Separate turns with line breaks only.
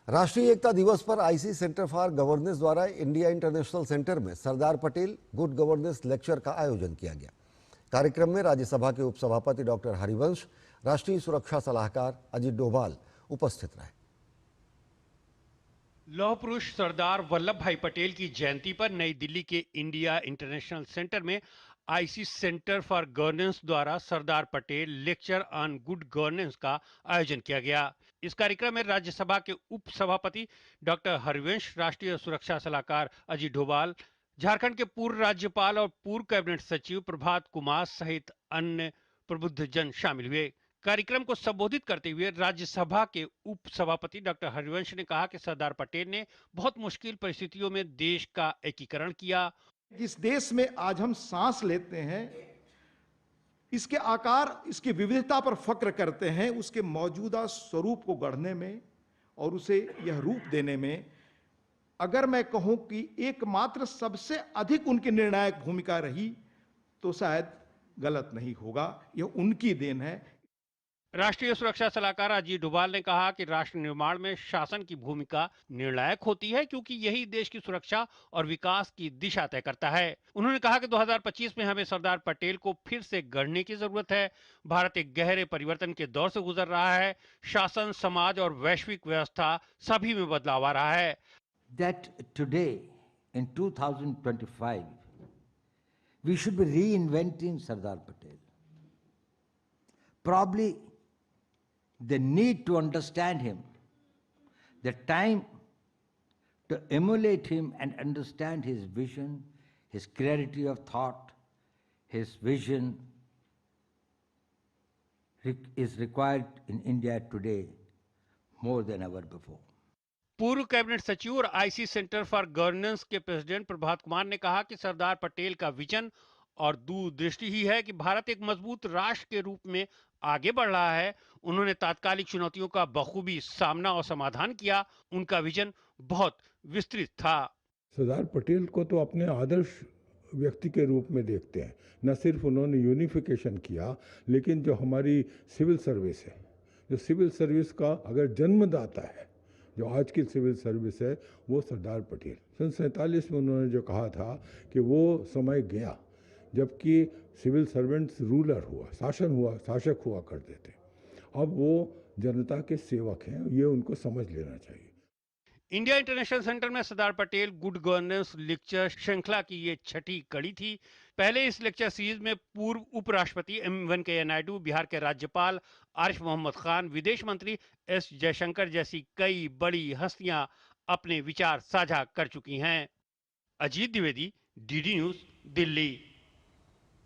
राष्ट्रीय एकता दिवस पर आईसी सेंटर फॉर गवर्नेंस द्वारा इंडिया इंटरनेशनल सेंटर में Sardar Patel good governance lecture का आयोजन किया गया। कार्यक्रम में राज्यसभा के उपसभापति डॉक्टर हरिवंश, राष्ट्रीय सुरक्षा सलाहकार अजीत डोभाल उपस्थित रहे।
लौह पुरुष सरदार वल्लभ भाई पटेल की जयंती पर नई दिल्ली के इंडिया इंटरनेशनल सेंटर में आईसी सेंटर फॉर गवर्नेंस द्वारा Sardar Patel lecture on good governance का आयोजन किया गया। इस कार्यक्रम में राज्यसभा के उप सभापति डॉक्टर हरिवंश, राष्ट्रीय सुरक्षा सलाहकार अजीत डोभाल, झारखंड के पूर्व राज्यपाल और पूर्व कैबिनेट सचिव प्रभात कुमार सहित अन्य प्रबुद्ध जन शामिल हुए। कार्यक्रम को संबोधित करते हुए राज्यसभा के उप सभापति डॉक्टर हरिवंश ने कहा कि सरदार पटेल ने बहुत मुश्किल परिस्थितियों में देश का एकीकरण किया।
इस देश में आज हम सांस लेते हैं, इसके आकार, इसकी विविधता पर फक्र करते हैं, उसके मौजूदा स्वरूप को गढ़ने में और उसे यह रूप देने में अगर मैं कहूं कि एकमात्र सबसे अधिक उनकी निर्णायक भूमिका रही तो शायद गलत नहीं होगा। यह उनकी देन है।
राष्ट्रीय सुरक्षा सलाहकार अजीत डोभाल ने कहा कि राष्ट्र निर्माण में शासन की भूमिका निर्णायक होती है, क्योंकि यही देश की सुरक्षा और विकास की दिशा तय करता है। उन्होंने कहा कि 2025 में हमें सरदार पटेल को फिर से गढ़ने की जरूरत है। भारत एक गहरे परिवर्तन के दौर से गुजर रहा है। शासन, समाज और वैश्विक व्यवस्था सभी में बदलाव आ रहा है।
That today in 2025 we should be reinventing Sardar Patel. Probably the need to understand him, the time to emulate him and understand his vision, his clarity of thought, his vision is required in India today more than ever before.
पूर्व cabinet सचिव और IC Centre for governance के president Prabhat Kumar ने कहा कि सरदार पटेल का vision और दूरदृष्टि ही है कि भारत एक मजबूत राष्ट्र के रूप में आगे बढ़ रहा है। उन्होंने तात्कालिक चुनौतियों का बखूबी सामना और समाधान किया। उनका विजन बहुत विस्तृत था।
सरदार पटेल को तो अपने आदर्श व्यक्ति के रूप में देखते हैं। न सिर्फ उन्होंने यूनिफिकेशन किया, लेकिन जो हमारी सिविल सर्विस है, जो सिविल सर्विस का अगर जन्मदाता है, जो आज की सिविल सर्विस है, वो सरदार पटेल। सन 47 में उन्होंने जो कहा था कि वो समय गया जबकि सिविल सर्वेंट्स रूलर हुआ, शासक हुआ करते थे। अब वो जनता के सेवक हैं, ये उनको समझ लेना चाहिए।
इंडिया इंटरनेशनल सेंटर में Sardar Patel good governance lecture श्रृंखला की ये छठी कड़ी थी। पहले इस लेक्चर सीरीज में पूर्व उपराष्ट्रपति एम वेंकैया नायडू, बिहार के राज्यपाल आरिफ मोहम्मद खान, विदेश मंत्री एस जयशंकर जैसी कई बड़ी हस्तियां अपने विचार साझा कर चुकी हैं। Ajit Dwivedi, DD news, Delhi.